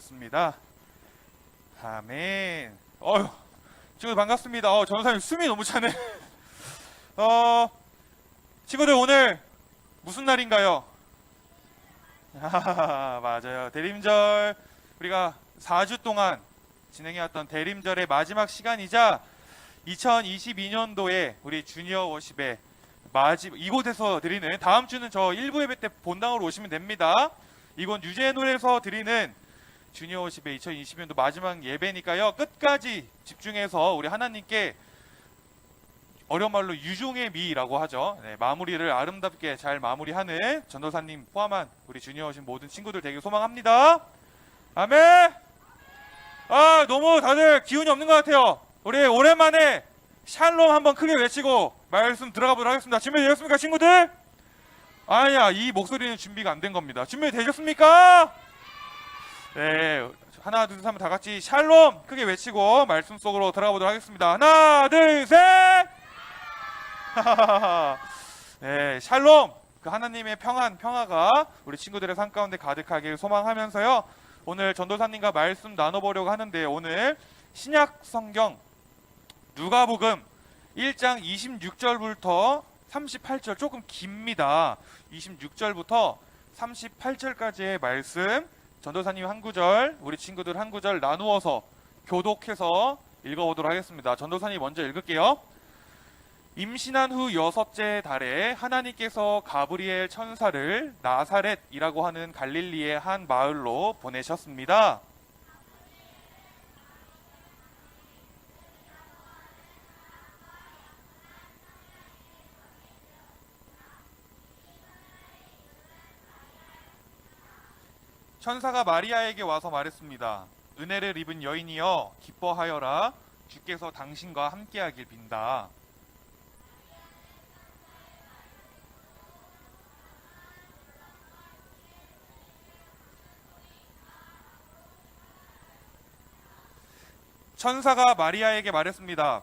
좋습니다. 아멘. 친구들 반갑습니다. 전도사님 숨이 너무 차네. 친구들 오늘 무슨 날인가요? 맞아요. 대림절. 우리가 4주 동안 진행해왔던 대림절의 마지막 시간이자 2022년도에 우리 주니어 워십의 이곳에서 드리는, 다음 주는 저 1부 예배 때 본당으로 오시면 됩니다. 이곳 유재놀에서 드리는 주니어 워십의 2020년도 마지막 예배니까요, 끝까지 집중해서 우리 하나님께, 어려운 말로 유종의 미라고 하죠. 마무리를 아름답게 잘 마무리하는 전도사님 포함한 우리 주니어 워십 모든 친구들 되길 소망합니다. 아멘. 너무 다들 기운이 없는 것 같아요. 우리 오랜만에 샬롬 한번 크게 외치고 말씀 들어가 보도록 하겠습니다. 준비되셨습니까, 친구들? 아니야, 이 목소리는 준비가 안 된 겁니다. 준비되셨습니까? 네, 하나 둘 셋 하면 다 같이 샬롬 크게 외치고 말씀 속으로 들어가 보도록 하겠습니다. 하나 둘 셋. 네, 샬롬, 그 하나님의 평화가 우리 친구들의 삶 가운데 가득하길 소망하면서요, 오늘 전도사님과 말씀 나눠보려고 하는데, 오늘 신약 성경 누가복음 1장 26절부터 38절, 조금 깁니다. 26절부터 38절까지의 말씀, 전도사님 한 구절, 우리 친구들 한 구절 나누어서 교독해서 읽어보도록 하겠습니다. 전도사님 먼저 읽을게요. 임신한 후 6째 달에 하나님께서 가브리엘 천사를 나사렛이라고 하는 갈릴리의 한 마을로 보내셨습니다. 천사가 마리아에게 와서 말했습니다. 은혜를 입은 여인이여 기뻐하여라. 주께서 당신과 함께하길 빈다. 천사가 마리아에게 말했습니다.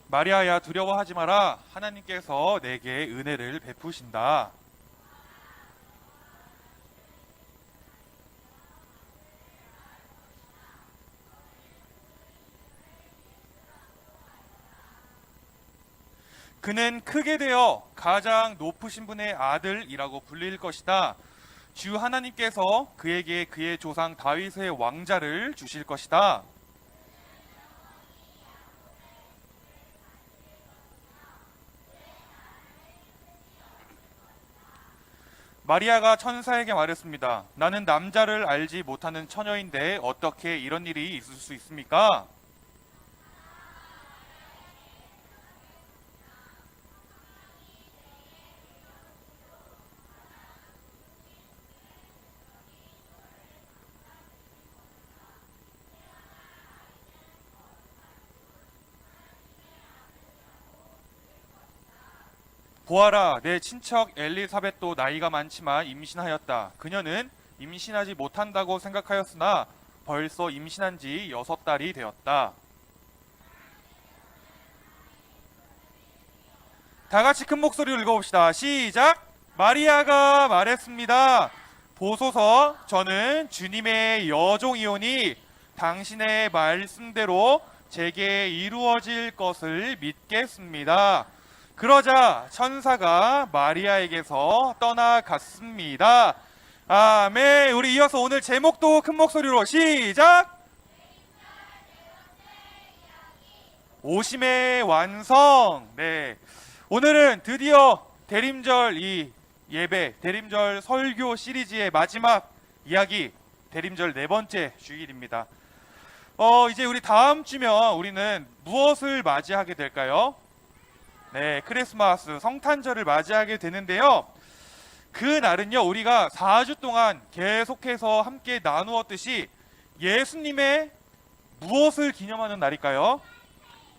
마리아야, 두려워하지 마라. 하나님께서 내게 은혜를 베푸신다. 그는 크게 되어 가장 높으신 분의 아들이라고 불릴 것이다. 주 하나님께서 그에게 그의 조상 다윗의 왕자를 주실 것이다. 마리아가 천사에게 말했습니다. 나는 남자를 알지 못하는 처녀인데 어떻게 이런 일이 있을 수 있습니까? 보아라, 내 친척 엘리사벳도 나이가 많지만 임신하였다. 그녀는 임신하지 못한다고 생각하였으나 벌써 임신한 지 6달이 되었다. 다 같이 큰 목소리로 읽어봅시다. 시작! 마리아가 말했습니다. 보소서, 저는 주님의 여종이오니 당신의 말씀대로 제게 이루어질 것을 믿겠습니다. 그러자 천사가 마리아에게서 떠나갔습니다. 아멘. 우리 이어서 오늘 제목도 큰 목소리로 시작! 오심의 완성. 네, 오늘은 드디어 대림절 예배, 대림절 설교 시리즈의 마지막 이야기, 대림절 4번째 주일입니다. 이제 우리 다음 주면 우리는 무엇을 맞이하게 될까요? 네, 크리스마스, 성탄절을 맞이하게 되는데요, 그 날은요, 우리가 4주 동안 계속해서 함께 나누었듯이 예수님의 무엇을 기념하는 날일까요?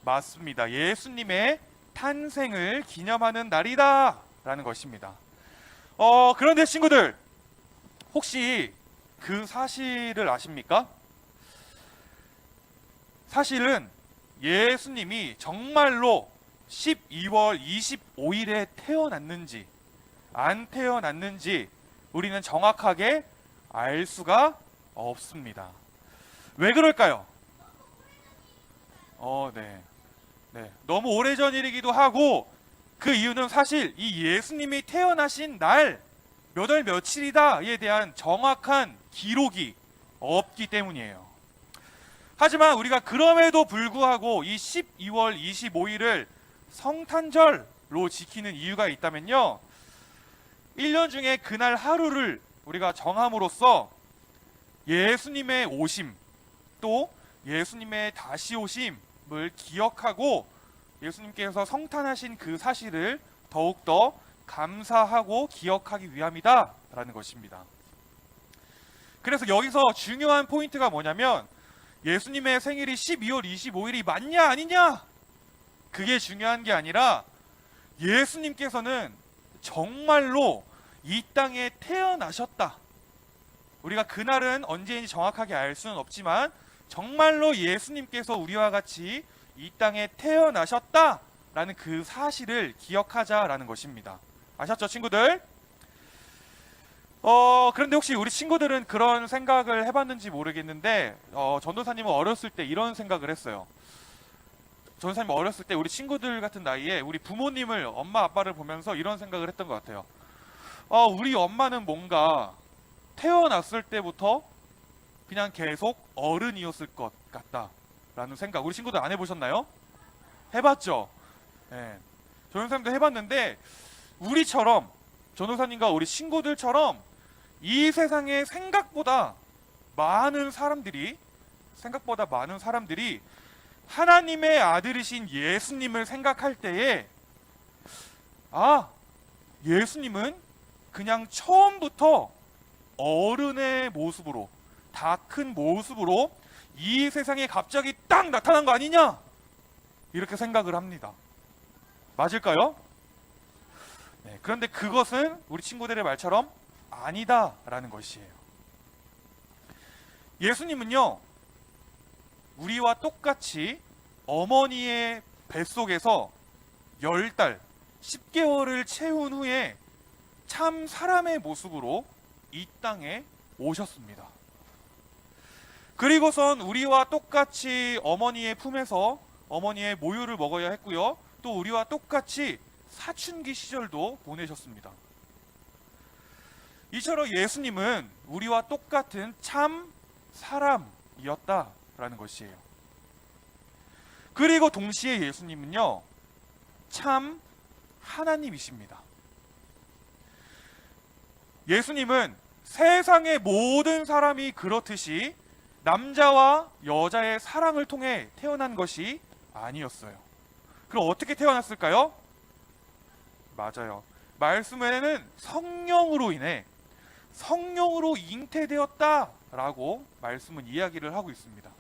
맞습니다. 예수님의 탄생을 기념하는 날이다 라는 것입니다. 그런데 친구들, 혹시 그 사실을 아십니까? 사실은 예수님이 정말로 12월 25일에 태어났는지 안 태어났는지 우리는 정확하게 알 수가 없습니다. 왜 그럴까요? 네. 네. 너무 오래전 일이기도 하고 그 이유는 사실 이 예수님이 태어나신 날 몇 월 며칠이다에 대한 정확한 기록이 없기 때문이에요. 하지만 우리가 그럼에도 불구하고 이 12월 25일을 성탄절로 지키는 이유가 있다면요. 1년 중에 그날 하루를 우리가 정함으로써 예수님의 오심, 또 예수님의 다시 오심을 기억하고 예수님께서 성탄하신 그 사실을 더욱더 감사하고 기억하기 위함이다라는 것입니다. 그래서 여기서 중요한 포인트가 뭐냐면 예수님의 생일이 12월 25일이 맞냐 아니냐? 그게 중요한 게 아니라 예수님께서는 정말로 이 땅에 태어나셨다. 우리가 그날은 언제인지 정확하게 알 수는 없지만 정말로 예수님께서 우리와 같이 이 땅에 태어나셨다라는 그 사실을 기억하자라는 것입니다. 아셨죠, 친구들? 그런데 혹시 우리 친구들은 그런 생각을 해봤는지 모르겠는데 전도사님은 어렸을 때 이런 생각을 했어요. 전도사님 어렸을 때 우리 친구들 같은 나이에 우리 부모님을, 엄마 아빠를 보면서 이런 생각을 했던 것 같아요. 우리 엄마는 뭔가 태어났을 때부터 그냥 계속 어른이었을 것 같다라는 생각. 우리 친구들 안 해보셨나요? 해봤죠? 네. 전도사님도 해봤는데 우리처럼, 전도사님과 우리 친구들처럼 이 세상에 생각보다 많은 사람들이 하나님의 아들이신 예수님을 생각할 때에 예수님은 그냥 처음부터 어른의 모습으로, 다 큰 모습으로 이 세상에 갑자기 딱 나타난 거 아니냐? 이렇게 생각을 합니다. 맞을까요? 네, 그런데 그것은 우리 친구들의 말처럼 아니다라는 것이에요. 예수님은요, 우리와 똑같이 어머니의 뱃속에서 10달, 10개월을 채운 후에 참 사람의 모습으로 이 땅에 오셨습니다. 그리고선 우리와 똑같이 어머니의 품에서 어머니의 모유를 먹어야 했고요. 또 우리와 똑같이 사춘기 시절도 보내셨습니다. 이처럼 예수님은 우리와 똑같은 참 사람이었다라는 것이에요. 그리고 동시에 예수님은요, 참 하나님이십니다. 예수님은 세상의 모든 사람이 그렇듯이 남자와 여자의 사랑을 통해 태어난 것이 아니었어요. 그럼 어떻게 태어났을까요? 맞아요. 말씀에는 성령으로 인해 성령으로 잉태되었다라고 말씀은 이야기를 하고 있습니다.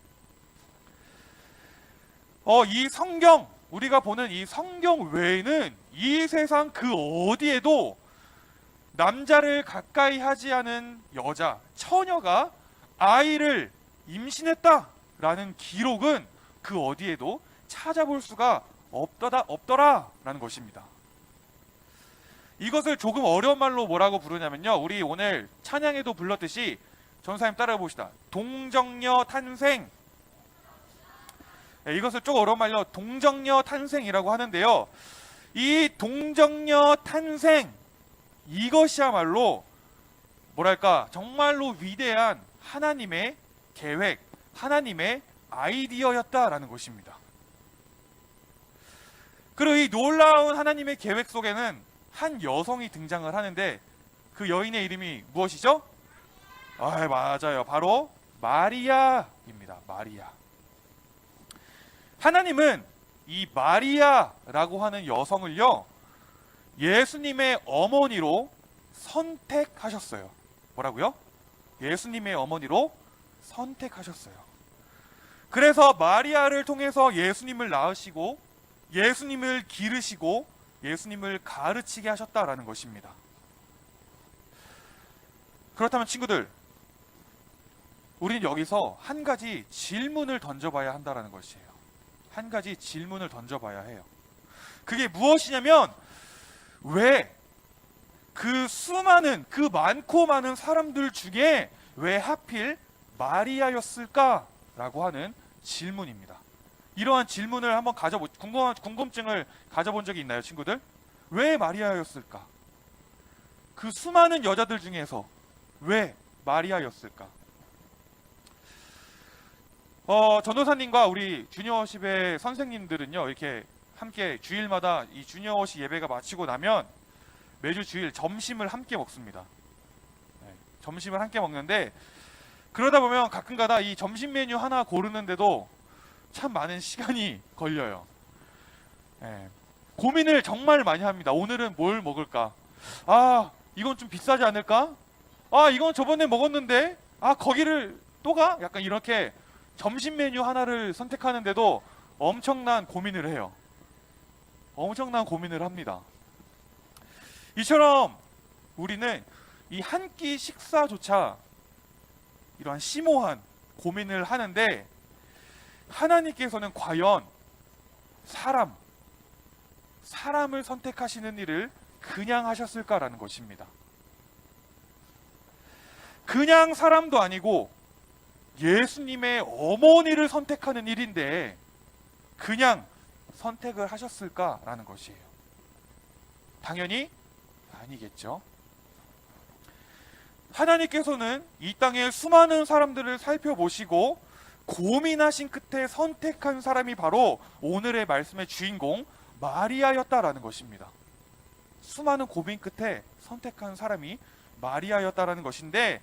이 성경, 우리가 보는 이 성경 외에는 이 세상 그 어디에도 남자를 가까이 하지 않은 여자, 처녀가 아이를 임신했다라는 기록은 그 어디에도 찾아볼 수가 없더라라는 것입니다. 이것을 조금 어려운 말로 뭐라고 부르냐면요, 우리 오늘 찬양에도 불렀듯이 전사님 따라해 봅시다. 동정녀 탄생. 네, 이것을 조금 어려운 말로 동정녀 탄생이라고 하는데요, 이 동정녀 탄생, 이것이야말로 뭐랄까 정말로 위대한 하나님의 계획, 하나님의 아이디어였다라는 것입니다. 그리고 이 놀라운 하나님의 계획 속에는 한 여성이 등장을 하는데 그 여인의 이름이 무엇이죠? 맞아요. 바로 마리아입니다. 마리아. 하나님은 이 마리아라고 하는 여성을요, 예수님의 어머니로 선택하셨어요. 뭐라고요? 예수님의 어머니로 선택하셨어요. 그래서 마리아를 통해서 예수님을 낳으시고 예수님을 기르시고 예수님을 가르치게 하셨다라는 것입니다. 그렇다면 친구들, 우리는 여기서 한 가지 질문을 던져봐야 한다는 것이에요. 한 가지 질문을 던져봐야 해요. 그게 무엇이냐면, 왜 그 수많은, 그 많고 많은 사람들 중에 왜 하필 마리아였을까라고 하는 질문입니다. 이러한 질문을 한번 궁금증을 가져본 적이 있나요, 친구들? 왜 마리아였을까? 그 수많은 여자들 중에서 왜 마리아였을까? 전도사님과 우리 주니어십의 선생님들은요, 이렇게 함께 주일마다 이 주니어십 예배가 마치고 나면 매주 주일 점심을 함께 먹습니다. 네, 점심을 함께 먹는데, 그러다 보면 가끔가다 이 점심 메뉴 하나 고르는데도 참 많은 시간이 걸려요. 네, 고민을 정말 많이 합니다. 오늘은 뭘 먹을까? 아, 이건 좀 비싸지 않을까? 아, 이건 저번에 먹었는데, 아, 거기를 또 가? 약간 이렇게 점심 메뉴 하나를 선택하는데도 엄청난 고민을 해요. 엄청난 고민을 합니다. 이처럼 우리는 이 한 끼 식사조차 이러한 심오한 고민을 하는데, 하나님께서는 과연 사람을 선택하시는 일을 그냥 하셨을까라는 것입니다. 그냥 사람도 아니고 예수님의 어머니를 선택하는 일인데 그냥 선택을 하셨을까라는 것이에요. 당연히 아니겠죠. 하나님께서는 이 땅의 수많은 사람들을 살펴보시고 고민하신 끝에 선택한 사람이 바로 오늘의 말씀의 주인공 마리아였다라는 것입니다. 수많은 고민 끝에 선택한 사람이 마리아였다라는 것인데,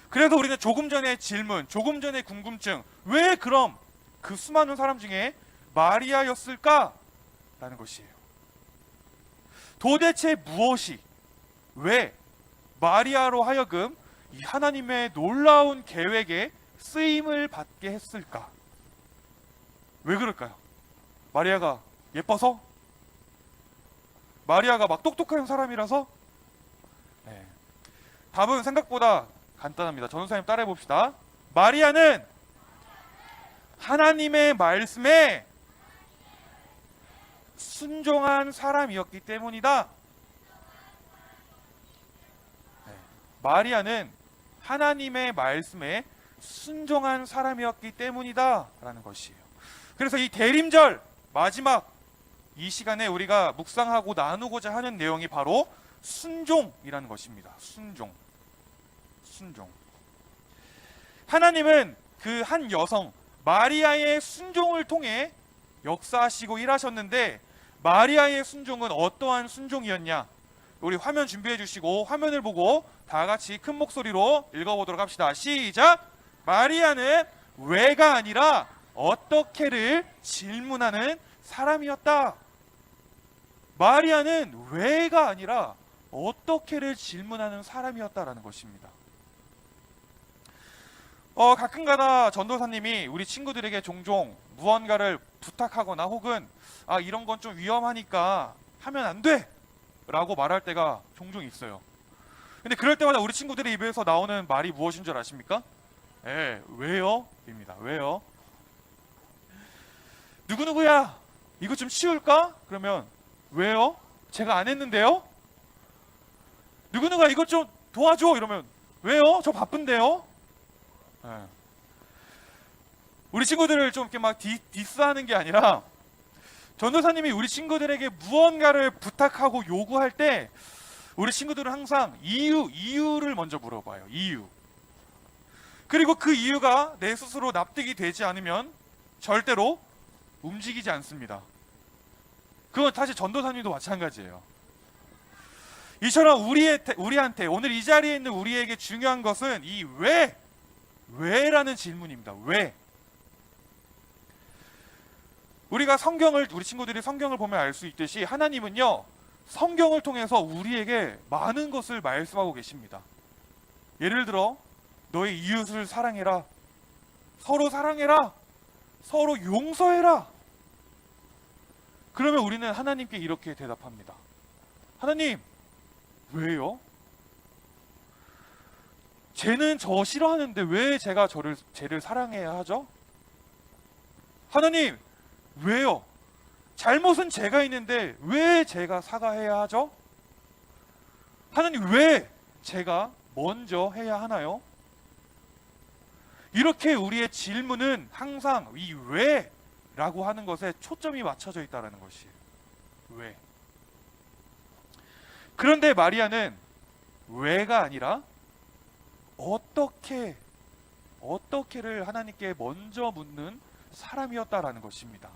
그래서 우리는 조금 전의 질문, 조금 전의 궁금증, 왜 그럼 그 수많은 사람 중에 마리아였을까? 라는 것이에요. 도대체 무엇이, 왜 마리아로 하여금 이 하나님의 놀라운 계획에 쓰임을 받게 했을까? 왜 그럴까요? 마리아가 예뻐서? 마리아가 막 똑똑한 사람이라서? 네. 답은 생각보다 간단합니다. 전도사님 따라해 봅시다. 마리아는 하나님의 말씀에 순종한 사람이었기 때문이다. 네. 마리아는 하나님의 말씀에 순종한 사람이었기 때문이다 라는 것이에요. 그래서 이 대림절 마지막 이 시간에 우리가 묵상하고 나누고자 하는 내용이 바로 순종이라는 것입니다. 순종. 하나님은 그 한 여성 마리아의 순종을 통해 역사하시고 일하셨는데, 마리아의 순종은 어떠한 순종이었냐? 우리 화면 준비해 주시고 화면을 보고 다 같이 큰 목소리로 읽어보도록 합시다. 시작! 마리아는 왜가 아니라 어떻게를 질문하는 사람이었다. 마리아는 왜가 아니라 어떻게를 질문하는 사람이었다라는 것입니다. 가끔가다 전도사님이 우리 친구들에게 종종 무언가를 부탁하거나 혹은 이런 건 좀 위험하니까 하면 안 돼! 라고 말할 때가 종종 있어요. 근데 그럴 때마다 우리 친구들의 입에서 나오는 말이 무엇인 줄 아십니까? 왜요? 입니다. 왜요? 누구누구야? 이거 좀 치울까? 그러면 왜요? 제가 안 했는데요? 누구누가 이것 좀 도와줘! 이러면 왜요? 저 바쁜데요? 우리 친구들을 좀 이렇게 막 디스하는 게 아니라, 전도사님이 우리 친구들에게 무언가를 부탁하고 요구할 때 우리 친구들은 항상 이유를 먼저 물어봐요. 이유. 그리고 그 이유가 내 스스로 납득이 되지 않으면 절대로 움직이지 않습니다. 그건 사실 전도사님도 마찬가지예요. 이처럼 우리한테 오늘 이 자리에 있는 우리에게 중요한 것은 이 왜라는 질문입니다. 왜? 우리 친구들이 성경을 보면 알 수 있듯이 하나님은요, 성경을 통해서 우리에게 많은 것을 말씀하고 계십니다. 예를 들어 너의 이웃을 사랑해라, 서로 사랑해라, 서로 용서해라. 그러면 우리는 하나님께 이렇게 대답합니다. 하나님, 왜요? 쟤는 저 싫어하는데 왜 제가 쟤를 사랑해야 하죠? 하나님, 왜요? 잘못은 제가 있는데 왜 제가 사과해야 하죠? 하나님, 왜 제가 먼저 해야 하나요? 이렇게 우리의 질문은 항상 이 왜? 라고 하는 것에 초점이 맞춰져 있다는 것이에요. 왜? 그런데 마리아는 왜가 아니라 어떻게를 하나님께 먼저 묻는 사람이었다라는 것입니다.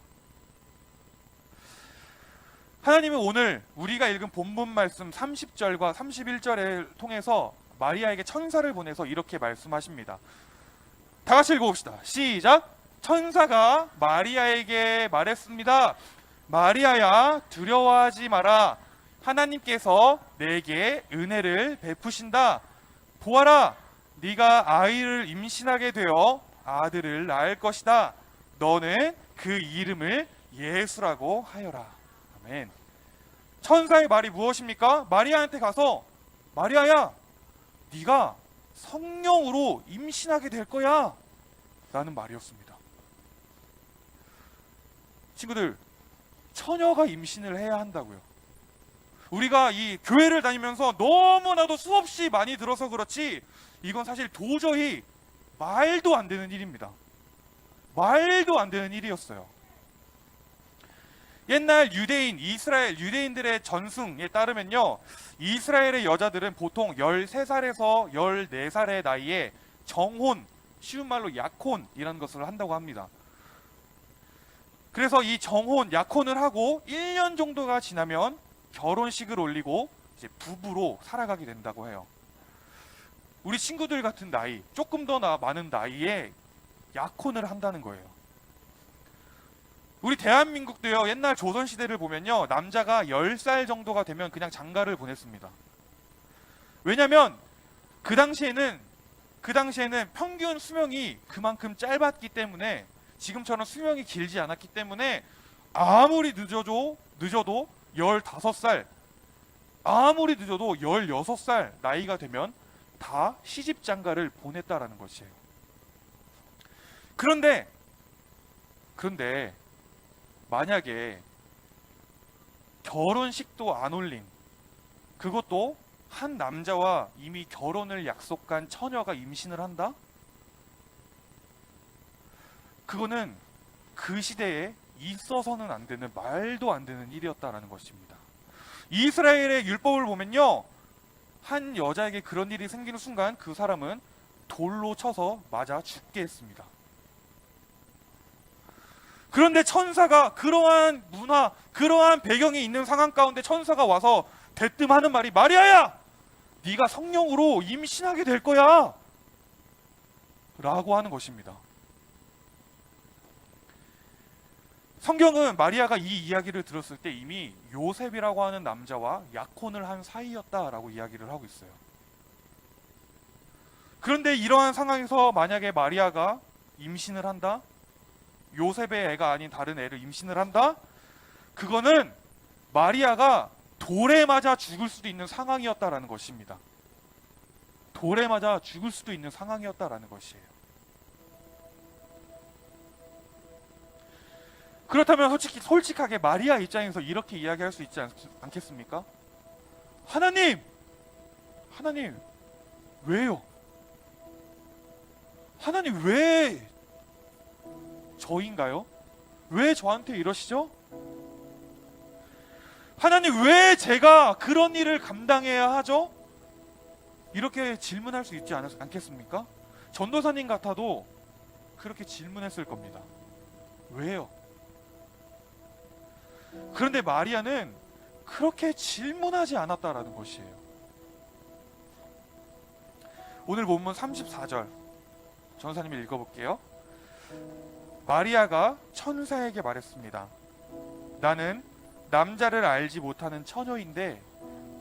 하나님은 오늘 우리가 읽은 본문 말씀 30절과 31절을 통해서 마리아에게 천사를 보내서 이렇게 말씀하십니다. 다 같이 읽어봅시다. 시작! 천사가 마리아에게 말했습니다. 마리아야, 두려워하지 마라. 하나님께서 내게 은혜를 베푸신다. 보아라, 네가 아이를 임신하게 되어 아들을 낳을 것이다. 너는 그 이름을 예수라고 하여라. 아멘. 천사의 말이 무엇입니까? 마리아한테 가서 마리아야, 네가 성령으로 임신하게 될 거야 라는 말이었습니다. 친구들, 처녀가 임신을 해야 한다고요. 우리가 이 교회를 다니면서 너무나도 수없이 많이 들어서 그렇지 이건 사실 도저히 말도 안 되는 일입니다. 말도 안 되는 일이었어요. 옛날 이스라엘 유대인들의 전승에 따르면요, 이스라엘의 여자들은 보통 13살에서 14살의 나이에 정혼, 쉬운 말로 약혼이라는 것을 한다고 합니다. 그래서 이 정혼, 약혼을 하고 1년 정도가 지나면 결혼식을 올리고 이제 부부로 살아가게 된다고 해요. 우리 친구들 같은 나이, 조금 더 많은 나이에 약혼을 한다는 거예요. 우리 대한민국도요, 옛날 조선시대를 보면요, 남자가 10살 정도가 되면 그냥 장가를 보냈습니다. 왜냐면 그 당시에는 평균 수명이 그만큼 짧았기 때문에, 지금처럼 수명이 길지 않았기 때문에 아무리 늦어도 15살, 아무리 늦어도 16살 나이가 되면 다 시집 장가를 보냈다라는 것이에요. 그런데 만약에 결혼식도 안 올린, 그것도 한 남자와 이미 결혼을 약속한 처녀가 임신을 한다? 그거는 그 시대에 있어서는 안 되는, 말도 안 되는 일이었다라는 것입니다. 이스라엘의 율법을 보면요, 한 여자에게 그런 일이 생기는 순간 그 사람은 돌로 쳐서 맞아 죽게 했습니다. 그런데 천사가 그러한 문화, 그러한 배경이 있는 상황 가운데 천사가 와서 대뜸 하는 말이, 마리아야, 네가 성령으로 임신하게 될 거야 라고 하는 것입니다. 성경은 마리아가 이 이야기를 들었을 때 이미 요셉이라고 하는 남자와 약혼을 한 사이였다라고 이야기를 하고 있어요. 그런데 이러한 상황에서 만약에 마리아가 임신을 한다? 요셉의 애가 아닌 다른 애를 임신을 한다? 그거는 마리아가 돌에 맞아 죽을 수도 있는 상황이었다라는 것입니다. 돌에 맞아 죽을 수도 있는 상황이었다라는 것이에요. 그렇다면 솔직하게 마리아 입장에서 이렇게 이야기할 수 있지 않겠습니까? 하나님, 왜요? 하나님, 왜 저인가요? 왜 저한테 이러시죠? 하나님, 왜 제가 그런 일을 감당해야 하죠? 이렇게 질문할 수 있지 않겠습니까? 전도사님 같아도 그렇게 질문했을 겁니다. 왜요? 그런데 마리아는 그렇게 질문하지 않았다라는 것이에요. 오늘 본문 34절 전사님이 읽어볼게요. 마리아가 천사에게 말했습니다. 나는 남자를 알지 못하는 처녀인데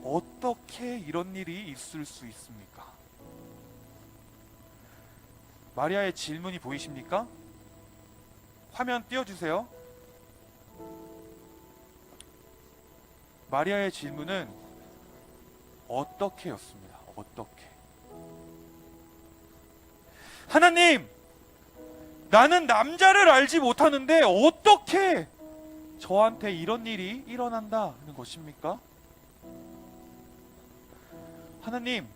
어떻게 이런 일이 있을 수 있습니까? 마리아의 질문이 보이십니까? 화면 띄워주세요. 마리아의 질문은 어떻게였습니다. 어떻게? 하나님, 나는 남자를 알지 못하는데 어떻게 저한테 이런 일이 일어난다는 것입니까? 하나님,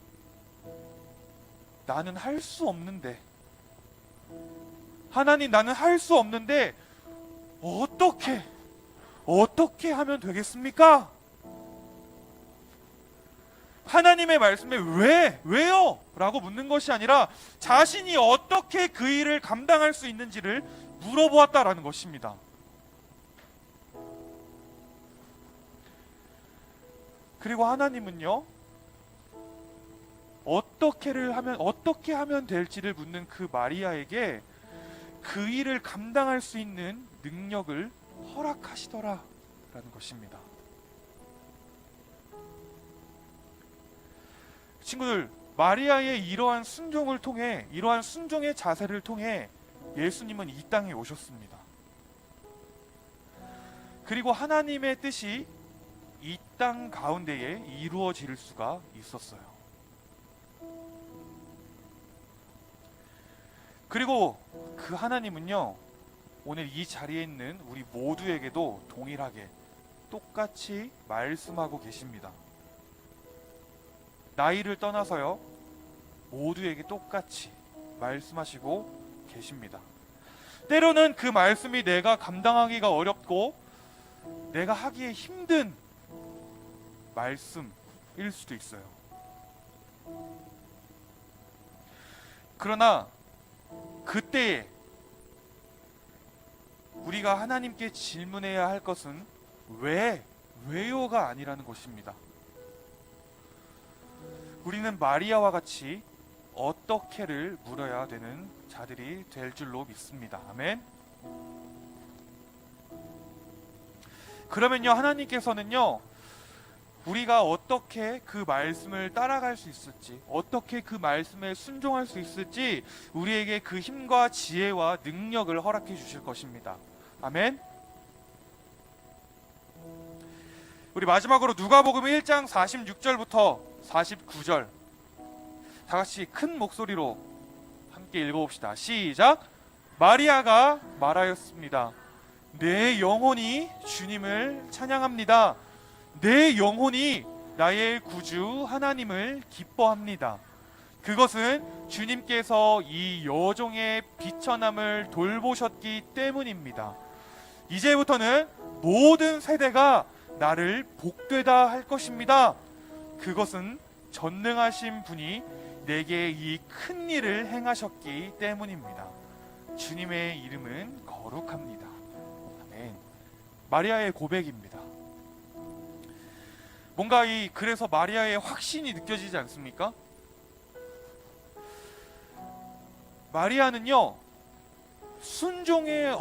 나는 할 수 없는데 하나님, 나는 할 수 없는데 어떻게 하면 되겠습니까? 하나님의 말씀에 왜요? 라고 묻는 것이 아니라 자신이 어떻게 그 일을 감당할 수 있는지를 물어보았다라는 것입니다. 그리고 하나님은요, 어떻게 하면 될지를 묻는 그 마리아에게 그 일을 감당할 수 있는 능력을 허락하시더라 라는 것입니다. 친구들, 마리아의 이러한 순종을 통해, 이러한 순종의 자세를 통해 예수님은 이 땅에 오셨습니다. 그리고 하나님의 뜻이 이 땅 가운데에 이루어질 수가 있었어요. 그리고 그 하나님은요, 오늘 이 자리에 있는 우리 모두에게도 동일하게 똑같이 말씀하고 계십니다. 나이를 떠나서요, 모두에게 똑같이 말씀하시고 계십니다. 때로는 그 말씀이 내가 감당하기가 어렵고 내가 하기에 힘든 말씀일 수도 있어요. 그러나 그때에 우리가 하나님께 질문해야 할 것은 왜요가 아니라는 것입니다. 우리는 마리아와 같이 어떻게를 물어야 되는 자들이 될 줄로 믿습니다. 아멘. 그러면요, 하나님께서는요, 우리가 어떻게 그 말씀을 따라갈 수 있을지, 어떻게 그 말씀에 순종할 수 있을지 우리에게 그 힘과 지혜와 능력을 허락해 주실 것입니다. 아멘. 우리 마지막으로 누가복음 1장 46절부터 49절 다 같이 큰 목소리로 함께 읽어봅시다. 시작. 마리아가 말하였습니다. 내 영혼이 주님을 찬양합니다. 내 영혼이 나의 구주 하나님을 기뻐합니다. 그것은 주님께서 이 여종의 비천함을 돌보셨기 때문입니다. 이제부터는 모든 세대가 나를 복되다 할 것입니다. 그것은 전능하신 분이 내게 이 큰 일을 행하셨기 때문입니다. 주님의 이름은 거룩합니다. 아멘. 마리아의 고백입니다. 뭔가 그래서 마리아의 확신이 느껴지지 않습니까? 마리아는요, 순종의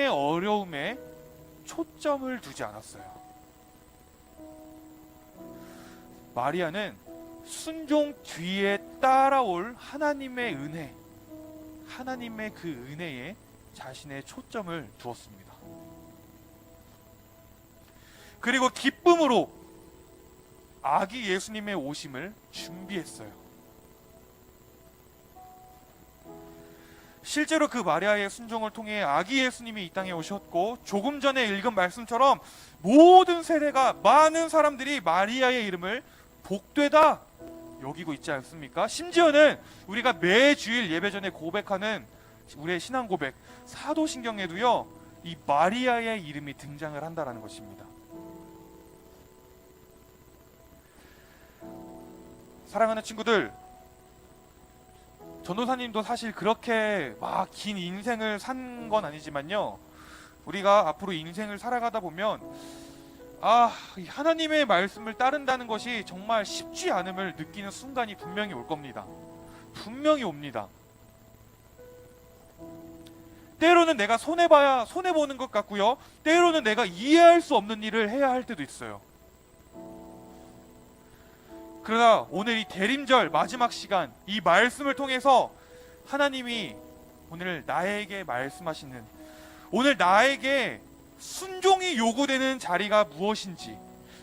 어려움에 초점을 두지 않았어요. 마리아는 순종 뒤에 따라올 하나님의 은혜, 하나님의 그 은혜에 자신의 초점을 두었습니다. 그리고 기쁨으로 아기 예수님의 오심을 준비했어요. 실제로 그 마리아의 순종을 통해 아기 예수님이 이 땅에 오셨고, 조금 전에 읽은 말씀처럼 모든 세대가, 많은 사람들이 마리아의 이름을 복되다 여기고 있지 않습니까? 심지어는 우리가 매주일 예배 전에 고백하는 우리의 신앙 고백 사도신경에도요, 이 마리아의 이름이 등장을 한다라는 것입니다. 사랑하는 친구들, 전도사님도 사실 그렇게 막 긴 인생을 산 건 아니지만요, 우리가 앞으로 인생을 살아가다 보면 하나님의 말씀을 따른다는 것이 정말 쉽지 않음을 느끼는 순간이 분명히 올 겁니다. 분명히 옵니다. 때로는 내가 손해보는 것 같고요, 때로는 내가 이해할 수 없는 일을 해야 할 때도 있어요. 그러나 오늘 이 대림절 마지막 시간, 이 말씀을 통해서 하나님이 오늘 나에게 말씀하시는, 오늘 나에게 순종이 요구되는 자리가 무엇인지,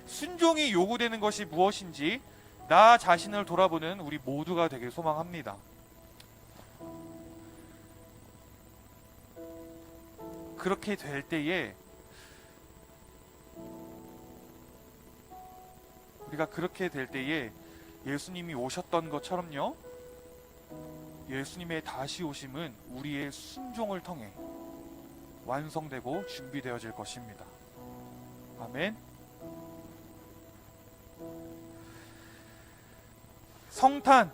순종이 요구되는 것이 무엇인지 나 자신을 돌아보는 우리 모두가 되길 소망합니다. 그렇게 될 때에, 우리가 그렇게 될 때에 예수님이 오셨던 것처럼요, 예수님의 다시 오심은 우리의 순종을 통해 완성되고 준비되어질 것입니다. 아멘. 성탄,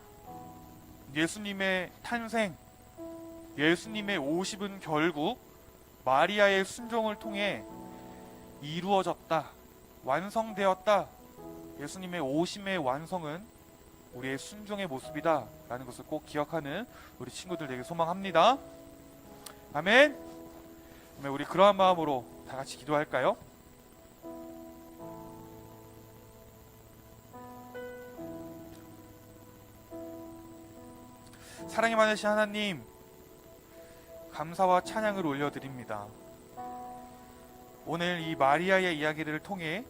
예수님의 탄생, 예수님의 오심은 결국 마리아의 순종을 통해 이루어졌다, 완성되었다. 예수님의 오심의 완성은 우리의 순종의 모습이다 라는 것을 꼭 기억하는 우리 친구들 되길 소망합니다. 아멘. 그러면 우리 그러한 마음으로 다 같이 기도할까요? 사랑이 많으신 하나님, 감사와 찬양을 올려드립니다. 오늘 이 마리아의 이야기를 통해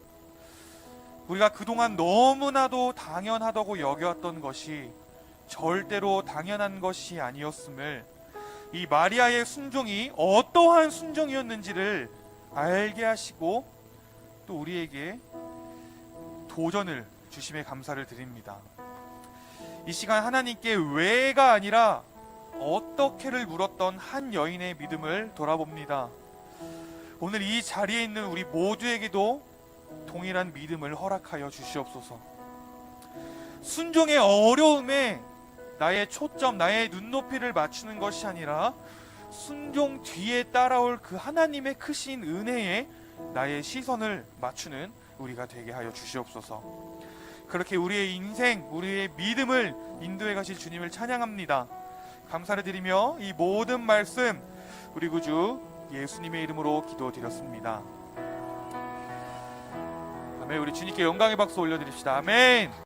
우리가 그동안 너무나도 당연하다고 여겨왔던 것이 절대로 당연한 것이 아니었음을, 이 마리아의 순종이 어떠한 순종이었는지를 알게 하시고 또 우리에게 도전을 주심에 감사를 드립니다. 이 시간 하나님께 왜가 아니라 어떻게를 물었던 한 여인의 믿음을 돌아봅니다. 오늘 이 자리에 있는 우리 모두에게도 동일한 믿음을 허락하여 주시옵소서. 순종의 어려움에 나의 초점, 나의 눈높이를 맞추는 것이 아니라 순종 뒤에 따라올 그 하나님의 크신 은혜에 나의 시선을 맞추는 우리가 되게 하여 주시옵소서. 그렇게 우리의 인생, 우리의 믿음을 인도해 가실 주님을 찬양합니다. 감사를 드리며 이 모든 말씀 우리 구주 예수님의 이름으로 기도드렸습니다. 아멘. 우리 주님께 영광의 박수 올려드립시다. 아멘.